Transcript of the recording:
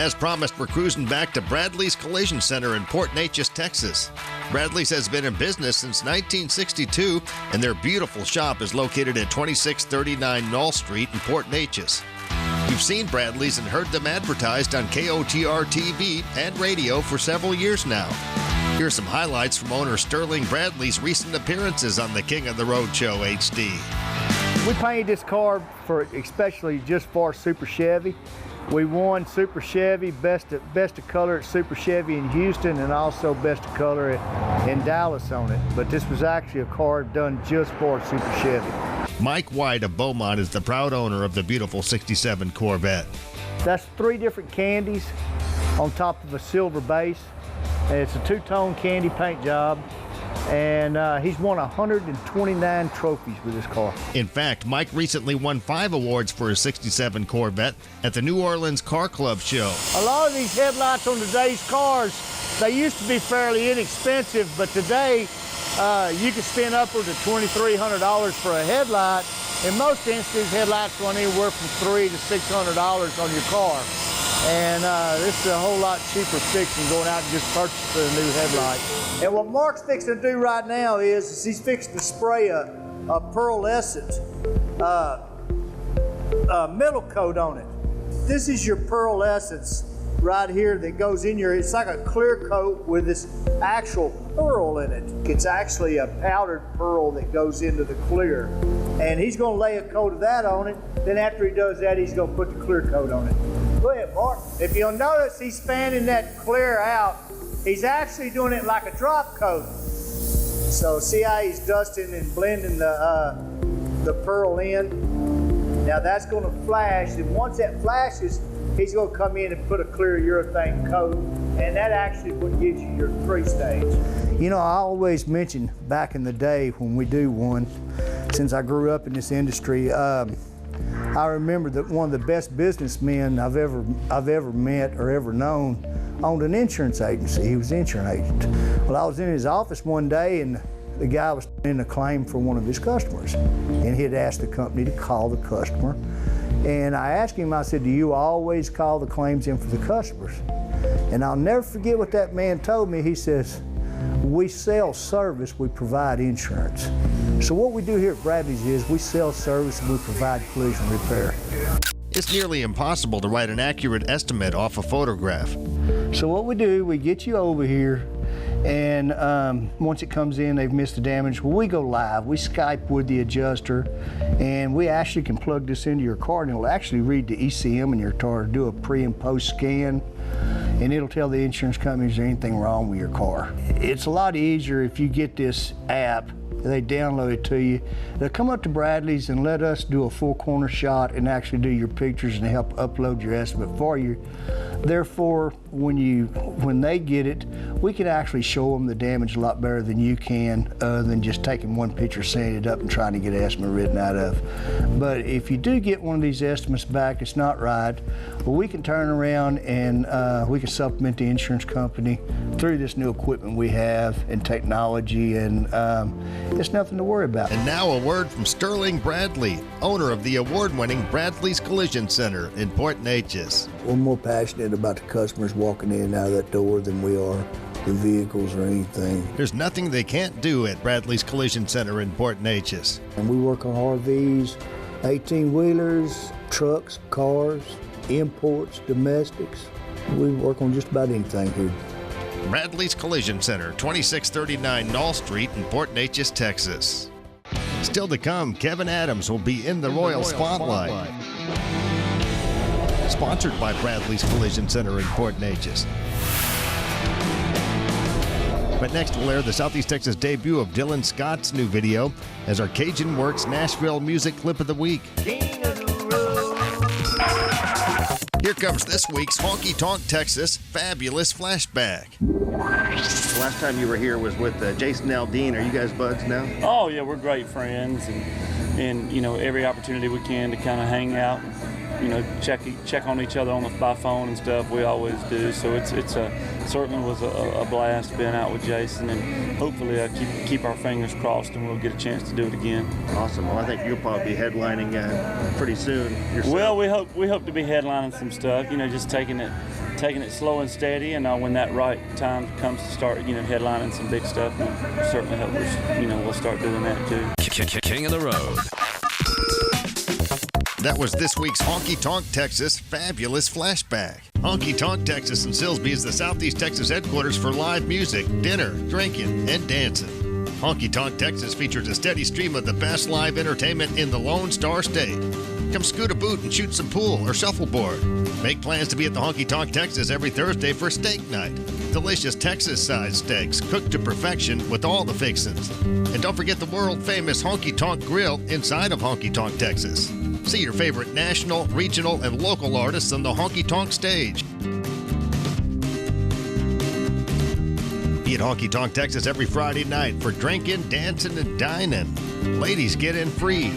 As promised, we're cruising back to Bradley's Collision Center in Port Neches, Texas. Bradley's has been in business since 1962, and their beautiful shop is located at 2639 Knoll Street in Port Neches. You've seen Bradley's and heard them advertised on KOTR TV and radio for several years now. Here's some highlights from owner Sterling Bradley's recent appearances on the King of the Road Show HD. We painted this car especially just for Super Chevy. We won Super Chevy, best of color at Super Chevy in Houston, and also best of color in Dallas on it. But this was actually a car done just for Super Chevy. Mike White of Beaumont is the proud owner of the beautiful 67 Corvette. That's 3 different candies on top of a silver base. And it's a 2-tone candy paint job. And he's won 129 trophies with this car. In fact, Mike recently won 5 awards for his 67 Corvette at the New Orleans Car Club show. A lot of these headlights on today's cars, they used to be fairly inexpensive, but today you can spend upwards of $2,300 for a headlight. In most instances, headlights run anywhere from $300 to $600 on your car. And this is a whole lot cheaper fix than going out and just purchasing a new headlight. And what Mark's fixing to do right now is he's fixing to spray a pearlescent metal coat on it. This is your pearlescence right here that goes in your, it's like a clear coat with this actual pearl in it. It's actually a powdered pearl that goes into the clear. And he's gonna lay a coat of that on it. Then after he does that, he's gonna put the clear coat on it. Go ahead, Mark. If you'll notice, he's fanning that clear out. He's actually doing it like a drop coat. So see how he's dusting and blending the pearl in? Now that's gonna flash, and once that flashes, he's gonna come in and put a clear urethane coat, and that actually what gives you your 3-stage. You know, I always mention back in the day when we do one, since I grew up in this industry, I remember that one of the best businessmen I've ever met or ever known owned an insurance agency. He was an insurance agent. Well, I was in his office one day, and the guy was in a claim for one of his customers, and he had asked the company to call the customer. And I asked him, I said, do you always call the claims in for the customers? And I'll never forget what that man told me. He says, we sell service, we provide insurance. So what we do here at Bradley's is we sell service and we provide collision repair. It's nearly impossible to write an accurate estimate off a photograph. So what we do, we get you over here, and once it comes in, they've missed the damage, well, we go live. We Skype with the adjuster, and we actually can plug this into your car, and it'll actually read the ECM in your car, do a pre and post scan, and it'll tell the insurance company is there anything wrong with your car. It's a lot easier if you get this app. They download it to you. They'll come up to Bradley's and let us do a full corner shot and actually do your pictures and help upload your estimate for you. Therefore, when they get it, we can actually show them the damage a lot better than you can, than just taking one picture, sending it up and trying to get an estimate written out of. But if you do get one of these estimates back, it's not right, well, we can turn around and we can supplement the insurance company through this new equipment we have and technology, and it's nothing to worry about. And now a word from Sterling Bradley, owner of the award-winning Bradley's Collision Center in Port Neches. We're more passionate about the customers walking in and out of that door than we are the vehicles or anything. There's nothing they can't do at Bradley's Collision Center in Port Neches. And we work on RVs, 18-wheelers, trucks, cars, imports, domestics. We work on just about anything here. Bradley's Collision Center, 2639 Knoll Street in Port Neches, Texas. Still to come, Kevin Adams will be in the Royal Spotlight. Sponsored by Bradley's Collision Center in Port Neches. But next we'll air the Southeast Texas debut of Dylan Scott's new video as our Cajun Works Nashville Music Clip of the Week. Here comes this week's Honky Tonk Texas Fabulous Flashback. The last time you were here was with Jason Aldean. Are you guys buds now? Oh yeah, we're great friends, and you know, every opportunity we can to kind of hang out, check on each other by phone and stuff. We always do. So it's certainly was a blast being out with Jason, and hopefully keep our fingers crossed and we'll get a chance to do it again. Awesome. Well, I think you'll probably be headlining pretty soon yourself. Well, we hope to be headlining some stuff. Just taking it slow and steady, and when that right time comes to start, headlining some big stuff, we certainly hope we'll start doing that too. King of the Road. That was this week's Honky Tonk Texas Fabulous Flashback. Honky Tonk Texas in Silsbee is the Southeast Texas headquarters for live music, dinner, drinking, and dancing. Honky Tonk Texas features a steady stream of the best live entertainment in the Lone Star State. Come scoot a boot and shoot some pool or shuffleboard. Make plans to be at the Honky Tonk Texas every Thursday for steak night. Delicious Texas-sized steaks cooked to perfection with all the fixins. And don't forget the world-famous Honky Tonk Grill inside of Honky Tonk Texas. See your favorite national, regional, and local artists on the Honky Tonk stage. Be at Honky Tonk Texas every Friday night for drinking, dancing, and dining. Ladies get in free.